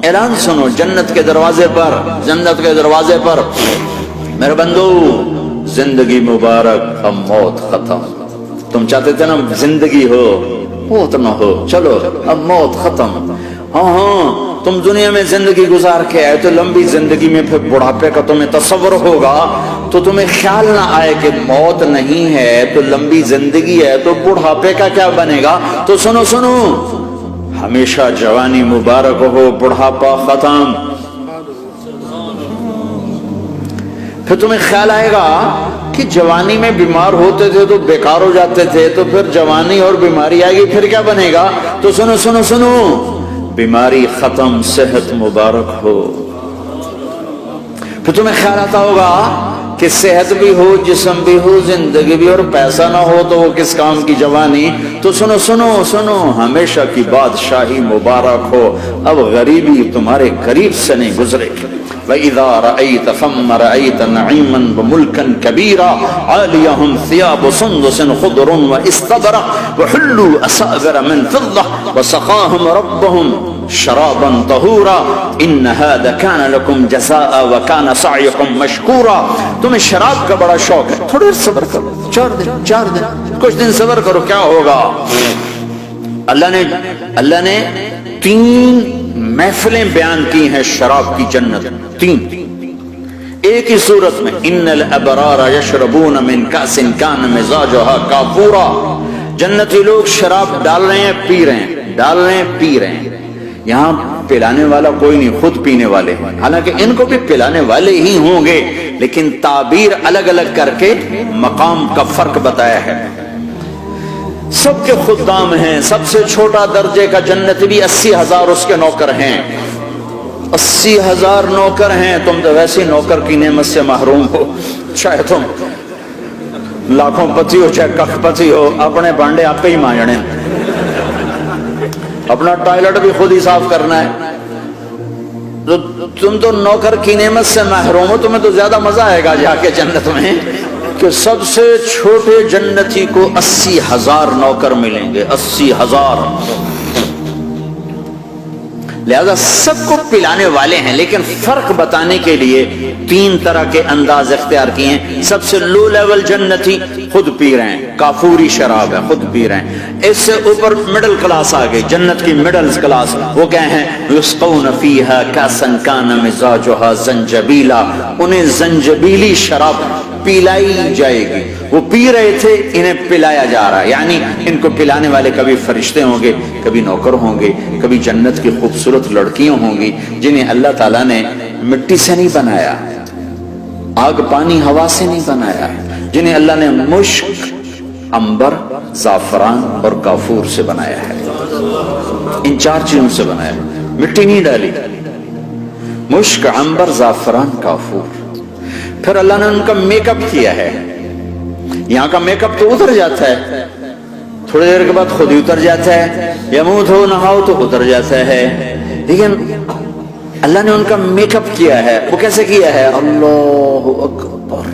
اعلان سنو جنت کے دروازے پر، جنت کے دروازے پر، میرے بندو زندگی مبارک اب موت ختم. تم چاہتے تھے نا زندگی ہو موت نہ ہو، چلو اب موت ختم. ہاں تم دنیا میں زندگی گزار کے آئے تو لمبی زندگی میں پھر بڑھاپے کا تمہیں تصور ہوگا تو تمہیں خیال نہ آئے کہ موت نہیں ہے تو لمبی زندگی ہے تو بڑھاپے کا کیا بنے گا. تو سنو سنو، ہمیشہ جوانی مبارک ہو، بڑھاپا ختم. پھر تمہیں خیال آئے گا کہ جوانی میں بیمار ہوتے تھے تو بیکار ہو جاتے تھے، تو پھر جوانی اور بیماری آئے گی پھر کیا بنے گا. تو سنو سنو سنو، بیماری ختم، صحت مبارک ہو. پھر تمہیں خیال آتا ہوگا کہ صحت بھی ہو، جسم بھی ہو، زندگی بھی، اور پیسہ نہ ہو تو وہ کس کام کی جوانی. تو سنو سنو سنو، ہمیشہ کی بادشاہی مبارک ہو، اب غریبی تمہارے قریب سے نہیں گزرے گی. وَإِذَا رَأَيْتَ ثَمَّ رَأَيْتَ نَعِيمًا وَمُلْكًا كَبِيرًا عَالِيَهُمْ ثِيَابُ سُنْدُسٍ خُضْرٌ وَإِسْتَبْرَقٍ وَحُلُّوا أَسَاوِرَ مِنْ فِضَّةٍ وَسَقَاهُمْ رَبُّهُمْ شَرَابًا طَهُورًا إِنَّ هَذَا كَانَ لَكُمْ جَزَاءً وَكَانَ سَعْيُكُمْ مَشْكُورًا. تمہیں شراب کا بڑا شوق ہے، تھوڑے صبر کرو، 4 دن کچھ دن صبر کرو، کیا ہوگا. اللہ نے 3 محفلیں بیان کی ہیں شراب کی جنت، 3 ایک ہی صورت میں. ان الابرار یشربون من کاس کان مزاجها کافورا. جنتی لوگ شراب ڈال رہے ہیں، پی رہے ہیں، ڈال رہے ہیں، پی رہے ہیں. یہاں پلانے والا کوئی نہیں، خود پینے والے ہیں. حالانکہ ان کو بھی پلانے والے ہی ہوں گے، لیکن تعبیر الگ الگ کر کے مقام کا فرق بتایا ہے. سب کے خدام ہیں، سب سے چھوٹا درجے کا جنت بھی 80,000 اس کے نوکر ہیں. 80,000 نوکر ہیں. تم تو ویسے نوکر کی نعمت سے محروم ہو، چاہے تم لاکھوں پتی ہو چاہے کخ پتی ہو، اپنے بانڈے آپ ہی مانجنے، اپنا ٹوائلٹ بھی خود ہی صاف کرنا ہے. تو تم تو نوکر کی نعمت سے محروم ہو. تمہیں تو زیادہ مزہ آئے گا جا کے جنت میں کہ سب سے چھوٹے جنتی کو 80,000 نوکر ملیں گے، 80,000. لہذا سب کو پلانے والے ہیں، لیکن فرق بتانے کے لیے 3 طرح کے انداز اختیار کیے ہیں. سب سے لو لیول جنتی خود پی رہے ہیں، کافوری شراب ہے، خود پی رہے ہیں. اس سے اوپر مڈل کلاس آ گئی، جنت کی مڈل کلاس. وہ کیا ہیں؟ یسقون فیہا کاسا کان مزاجہا زنجبیلا. انہیں زنجبیلی شراب پلائی جائے گی. وہ پی رہے تھے، انہیں پلایا جا رہا ہے. یعنی ان کو پلانے والے کبھی فرشتے ہوں گے، کبھی نوکر ہوں گے، کبھی جنت کی خوبصورت لڑکیاں ہوں گی جنہیں اللہ تعالیٰ نے مٹی سے نہیں بنایا، آگ پانی ہوا سے نہیں بنایا، جنہیں اللہ نے مشک، عنبر، زعفران اور کافور سے بنایا ہے. ان 4 چیزوں سے بنایا ہے، مٹی نہیں ڈالی. مشک، عنبر، زعفران، کافور. پھر اللہ نے ان کا میک اپ کیا ہے. یہاں کا میک اپ تو اتر جاتا ہے، تھوڑی دیر کے بعد خود ہی اتر جاتا ہے، یا منہ دھو نہاؤ تو اتر جاتا ہے. لیکن اللہ نے ان کا میک اپ کیا ہے. وہ کیسے کیا ہے؟ اللہ اکبر.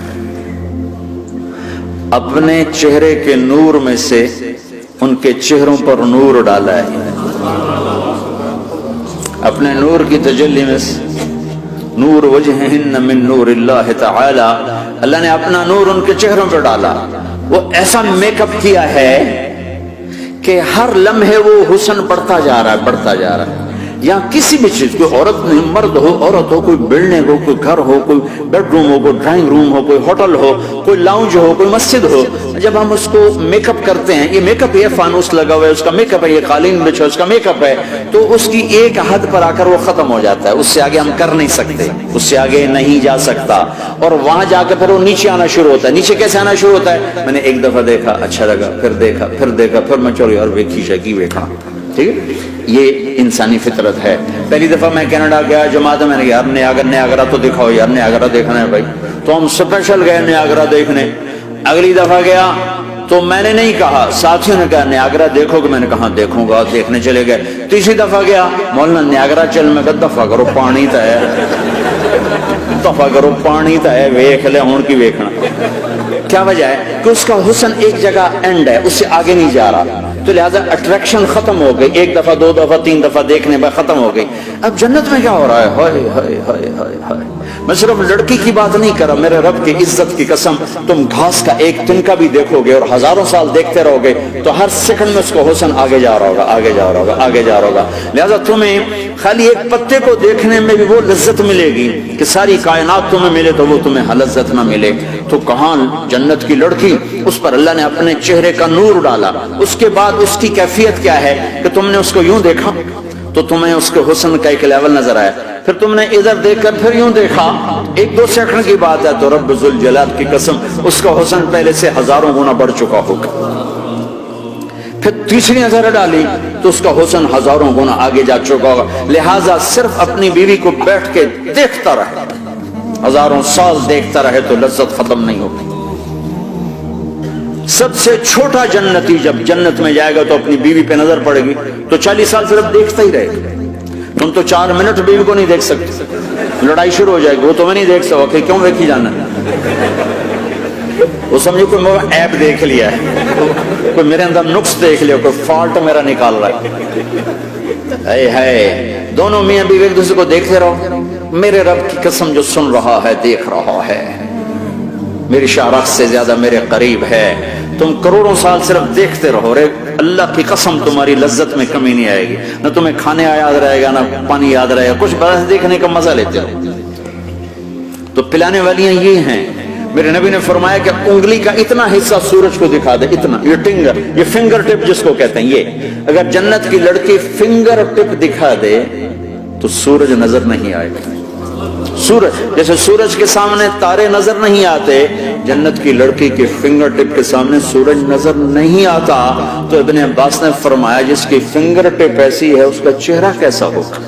اپنے چہرے کے نور میں سے ان کے چہروں پر نور ڈالا ہے. اپنے نور کی تجلی میں سے نور وجہہن من نور اللہ تعالی، اللہ نے اپنا نور ان کے چہروں پر ڈالا. وہ ایسا میک اپ کیا ہے کہ ہر لمحے وہ حسن بڑھتا جا رہا ہے، بڑھتا جا رہا ہے. یہاں کسی بھی چیز، کوئی عورت نہیں، مرد ہو، عورت ہو، کوئی بلڈنگ ہو، کوئی گھر ہو، کوئی بیڈ روم ہو، کوئی ڈرائنگ روم ہو، کوئی ہوٹل ہو، کوئی لاؤنج ہو، کوئی مسجد ہو، جب ہم اس کو میک اپ کرتے ہیں، یہ میک اپ، یہ فانوس لگا ہوا ہے اس کا میک اپ ہے، یہ قالین بچھا اس کا میک اپ ہے، تو اس کی ایک حد پر آ کر وہ ختم ہو جاتا ہے. اس سے آگے ہم کر نہیں سکتے، اس سے آگے نہیں جا سکتا. اور وہاں جا کے پھر وہ نیچے آنا شروع ہوتا ہے. نیچے کیسے آنا شروع ہوتا ہے؟ میں نے ایک دفعہ دیکھا، اچھا لگا، پھر دیکھا، پھر دیکھا، پھر میں چلو یار ویکھی شکی ویکھا. ٹھیک ہے، یہ انسانی فطرت ہے. پہلی دفعہ میں کینیڈا گیا جماعت میں نے یار نیاگرا تو دکھاؤ یار، نیاگرا دیکھنا ہے بھائی. تو ہم اسپیشل گئے نیاگرا دیکھنے. اگلی دفعہ گیا تو میں نے نہیں کہا، ساتھیوں نے کہا نیاگرا دیکھو گے، میں نے کہا دیکھوں گا، دیکھنے چلے گئے. تیسری دفعہ گیا، مولانا نیاگرا چل، میں کہا دفعہ کرو پانی تا ہے، دفعہ کرو پانی تا ہے، ویکھ لے ہون کی ویکھنا. کیا وجہ ہے؟ کہ اس کا حسن ایک جگہ اینڈ ہے، اس سے آگے نہیں جا رہا. تو لہٰذا اٹریکشن ختم ہو گئی، ایک دفعہ دو دفعہ تین دفعہ دیکھنے بعد ختم ہو گئی۔ اب جنت میں کیا ہو رہا ہے؟ ہائے ہائے ہائے ہائے ہائے، میں صرف لڑکی کی بات نہیں کر رہا، میرے رب کی عزت کی قسم، تم گھاس کا ایک تنکا بھی دیکھو گے اور ہزاروں سال دیکھتے رہو گے تو ہر سیکنڈ میں اس کو حسن آگے جا رہا ہوگا، آگے جا رہا ہوگا، آگے جا رہا ہوگا۔ لہٰذا تمہیں خالی ایک پتے کو دیکھنے میں بھی وہ لذت ملے گی کہ ساری کائنات تمہیں ملے تو وہ تمہیں لذت نہ ملے۔ تو کہاں جنت کی لڑکی، اس پر اللہ نے اپنے چہرے کا نور ڈالا، اس کے بعد اس کی کیفیت کیا ہے کہ تم نے اس کو یوں دیکھا تو تمہیں اس کے حسن کا ایک لیول نظر آیا، پھر تم نے ادھر دیکھ کر پھر یوں دیکھا، ایک دو سیکنڈ کی بات ہے تو رب ذوالجلال کی قسم اس کا حسن پہلے سے ہزاروں گنا بڑھ چکا ہوگا۔ پھر تیسری نظر ڈالی تو اس کا حسن ہزاروں گنا آگے جا چکا ہوگا۔ لہٰذا صرف اپنی بیوی کو بیٹھ کے دیکھتا رہے، ہزاروں سال دیکھتا رہے تو لذت ختم نہیں ہوگی۔ سب سے چھوٹا جنتی جب جنت میں جائے گا تو اپنی بیوی پہ نظر پڑے گی تو 40 سال صرف دیکھتا ہی رہے گا۔ تم تو 4 منٹ بیوی کو نہیں دیکھ سکتے، لڑائی شروع ہو جائے گی، وہ تمہیں نہیں دیکھ سکتے، کیوں دیکھی جانا؟ وہ سمجھو کوئی میرا ایپ دیکھ لیا ہے، کوئی میرے اندر نقص دیکھ لیا، کوئی فالٹ میرا نکال رہا ہے۔ ہے دونوں میاں بیوی ایک دوسرے کو دیکھتے رہو، میرے رب کی قسم جو سن رہا ہے، دیکھ رہا ہے، میری شارخ سے زیادہ میرے قریب ہے۔ تم کروڑوں سال صرف دیکھتے رہو، رے اللہ کی قسم تمہاری لذت میں کمی نہیں آئے گی، نہ تمہیں کھانے یاد رہے گا، نہ پانی یاد رہے گا، کچھ بس دیکھنے کا مزہ لیتے رہو۔ تو پلانے والیاں یہ ہیں، میرے نبی نے فرمایا کہ انگلی کا اتنا حصہ سورج کو دکھا دے، اتنا، یہ فنگر ٹپ جس کو کہتے ہیں، یہ اگر جنت کی لڑکی فنگر ٹپ دکھا دے تو سورج نظر نہیں آئے گا۔ سورج جیسے سورج کے سامنے تارے نظر نہیں آتے، جنت کی لڑکی کے فنگر ٹپ کے سامنے سورج نظر نہیں آتا۔ تو ابن عباس نے فرمایا جس کی فنگر ٹپ ایسی ہے اس کا چہرہ کیسا ہوگا،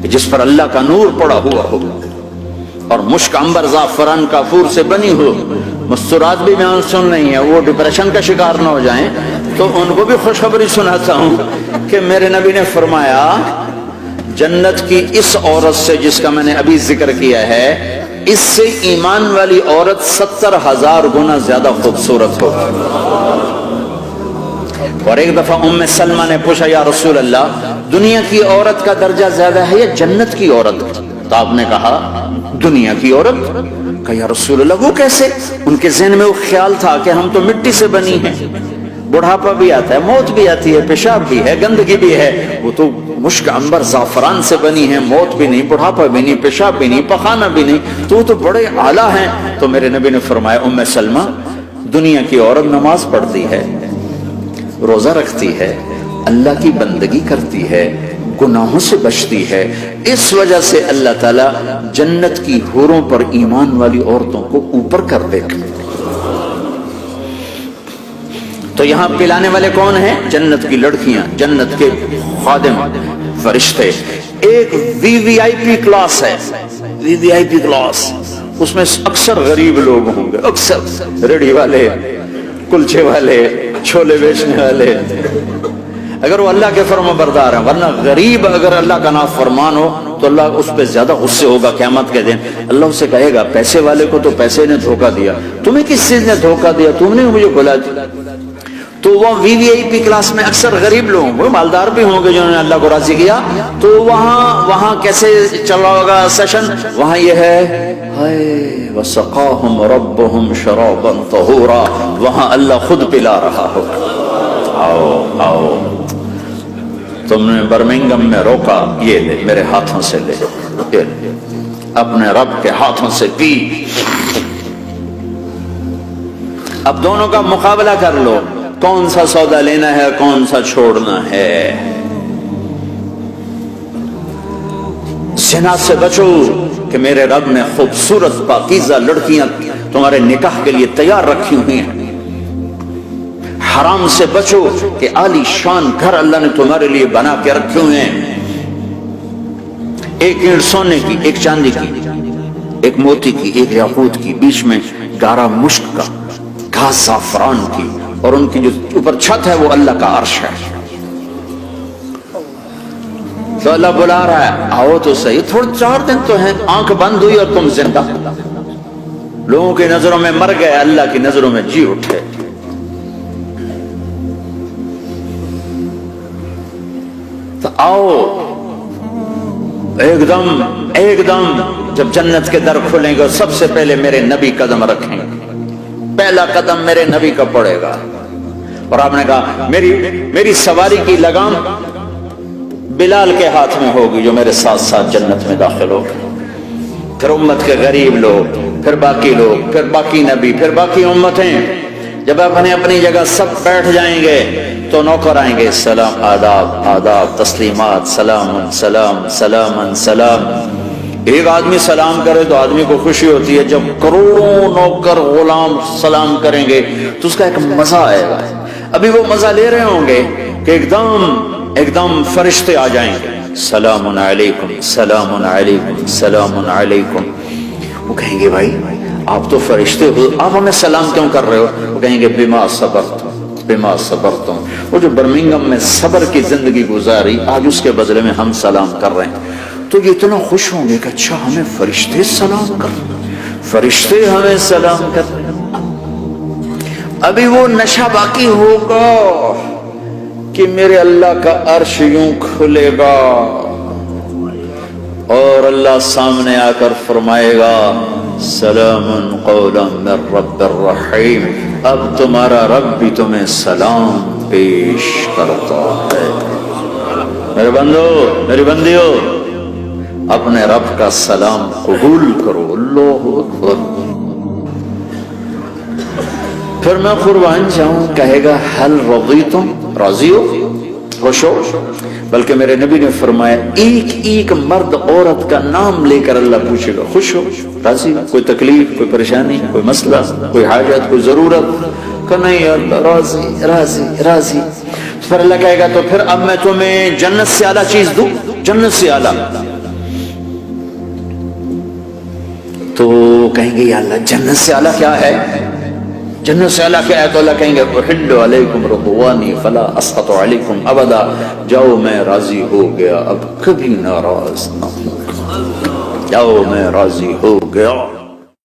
جس پر اللہ کا نور پڑا ہوا ہو اور مشک عنبر زعفران کافور سے بنی ہو۔ مستورات بھی بیان سن رہی ہیں، وہ ڈپریشن کا شکار نہ ہو جائیں، تو ان کو بھی خوشخبری سناتا ہوں کہ میرے نبی نے فرمایا جنت کی اس عورت سے جس کا میں نے ابھی ذکر کیا ہے، اس سے ایمان والی عورت 70,000 گنا زیادہ خوبصورت ہو۔ اور ایک دفعہ ام سلمہ نے پوچھا یا رسول اللہ، دنیا کی عورت کا درجہ زیادہ ہے یا جنت کی عورت؟ تو آپ نے کہا دنیا کی عورت۔ کہا یا رسول اللہ وہ کیسے؟ ان کے ذہن میں وہ خیال تھا کہ ہم تو مٹی سے بنی ہیں، بڑھاپا بھی آتا ہے، موت بھی آتی ہے، پیشاب بھی ہے، گندگی بھی ہے، وہ تو مشک عنبر زعفران سے بنی ہے، موت بھی نہیں، بڑھاپا بھی نہیں، پیشاب بھی نہیں، پخانہ بھی نہیں، تو وہ تو بڑے اعلیٰ ہیں۔ تو میرے نبی نے فرمایا ام سلمہ، دنیا کی عورت نماز پڑھتی ہے، روزہ رکھتی ہے، اللہ کی بندگی کرتی ہے، گناہوں سے بچتی ہے، اس وجہ سے اللہ تعالیٰ جنت کی حوروں پر ایمان والی عورتوں کو اوپر کر دے گا۔ تو یہاں پلانے والے کون ہیں؟ جنت کی لڑکیاں، جنت کے خادم، فرشتے۔ ایک وی وی آئی پی کلاس ہے، وی وی آئی پی کلاس، اس میں اکثر غریب لوگ ہوں گے، اکثر ریڑھی والے، کلچے والے، چھولے بیچنے والے، اگر وہ اللہ کے فرما بردار ہیں۔ ورنہ غریب اگر اللہ کا نافرمان ہو تو اللہ اس پہ زیادہ غصے ہوگا قیامت کے دن۔ اللہ اسے کہے گا پیسے والے کو تو پیسے نے دھوکہ دیا، تمہیں کس چیز نے دھوکہ دیا؟ تم نے مجھے بلا دیا۔ تو وہ وی وی آئی پی کلاس میں اکثر غریب لوگ، وہ مالدار بھی ہوں گے جنہوں نے اللہ کو راضی کیا، تو وہاں کیسے چل رہا ہوگا سیشن؟ وہاں یہ ہے ہائے وسقاہم ربہم شرابا طہورا، وہاں اللہ خود پلا رہا ہوگا۔ آؤ آؤ، تم نے برمنگم میں روکا، یہ لے میرے ہاتھوں سے لے، یہ لے اپنے رب کے ہاتھوں سے پی۔ اب دونوں کا مقابلہ کر لو، کون سا سودا لینا ہے، کون سا چھوڑنا ہے۔ زنا سے بچو کہ میرے رب نے خوبصورت پاکیزہ لڑکیاں تمہارے نکاح کے لیے تیار رکھی ہوئی ہیں۔ حرام سے بچو کہ عالی شان گھر اللہ نے تمہارے لیے بنا کے رکھے ہوئے ہیں، ایک اینٹ سونے کی، ایک چاندی کی، ایک موتی کی، ایک یاقوت کی، بیچ میں گارا مشک کا، گھاس زعفران کی، اور ان کی جو اوپر چھت ہے وہ اللہ کا عرش ہے۔ تو اللہ بلا رہا ہے آؤ تو صحیح، تھوڑے 4 دن تو ہیں، آنکھ بند ہوئی اور تم زندہ، لوگوں کی نظروں میں مر گئے، اللہ کی نظروں میں جی اٹھے۔ آؤ ایک دم جب جنت کے در کھلیں گے سب سے پہلے میرے نبی قدم رکھیں گے، پہلا قدم میرے نبی کا پڑے گا۔ اور آپ نے کہا میری سواری کی لگام بلال کے ہاتھ میں ہوگی جو میرے ساتھ ساتھ جنت میں داخل ہوگا، پھر امت کے غریب لوگ، پھر باقی لوگ، پھر باقی نبی، پھر باقی امتیں۔ جب اپنی جگہ سب بیٹھ جائیں گے تو نوکر آئیں گے، سلام، آداب، تسلیمات، سلام۔ ایک آدمی سلام کرے تو آدمی کو خوشی ہوتی ہے، جب کروڑوں نوکر غلام سلام کریں گے تو اس کا ایک مزہ آئے گا۔ ابھی وہ مزہ لے رہے ہوں گے کہ ایک دم فرشتے آ جائیں گے، سلام علیکم، سلام علیکم، سلام علیکم۔ وہ کہیں گے بھائی آپ تو فرشتے ہو، آپ ہمیں سلام کیوں کر رہے ہو؟ وہ کہیں گے بما صبرتم۔ وہ جو برمنگم میں صبر کی زندگی گزاری، آج اس کے بدلے میں ہم سلام کر رہے ہیں۔ تو یہ اتنا خوش ہوں گے کہ اچھا ہمیں فرشتے سلام کر رہے ہیں، فرشتے ہمیں سلام کر رہے ہیں۔ ابھی وہ نشہ باقی ہوگا کہ میرے اللہ کا عرش یوں کھلے گا اور اللہ سامنے آ کر فرمائے گا سلام قولا من رب الرحیم، اب تمہارا رب بھی تمہیں سلام پیش کرتا ہے۔ میرے بندو، میری بندیو، اپنے رب کا سلام قبول کرو۔ اللہ اکبر۔ پھر میں قربان جاؤں، کہے گا حل رضیتم، راضی ہو، خوش ہو؟ بلکہ میرے نبی نے فرمایا ایک مرد عورت کا نام لے کر اللہ پوچھے گا، خوش ہو، راضی ہو؟ کوئی تکلیف، کوئی پریشانی، کوئی مسئلہ، کوئی حاجت، کوئی ضرورت؟ کہ نہیں اللہ راضی۔ پھر اللہ کہے گا تو پھر اب میں تمہیں جنت سے اعلیٰ چیز دوں، جنت سے اعلیٰ۔ تو کہیں گے یا اللہ جنت سے اعلیٰ کیا ہے؟ جنت سے اعلیٰ کیا ہے؟ تو اللہ کہیں گے احل علیکم رضوانی فلا اسخط علیکم ابدا، جاؤ میں راضی ہو گیا اب کبھی ناراض نہ ہوں، جاؤ میں راضی ہو گیا۔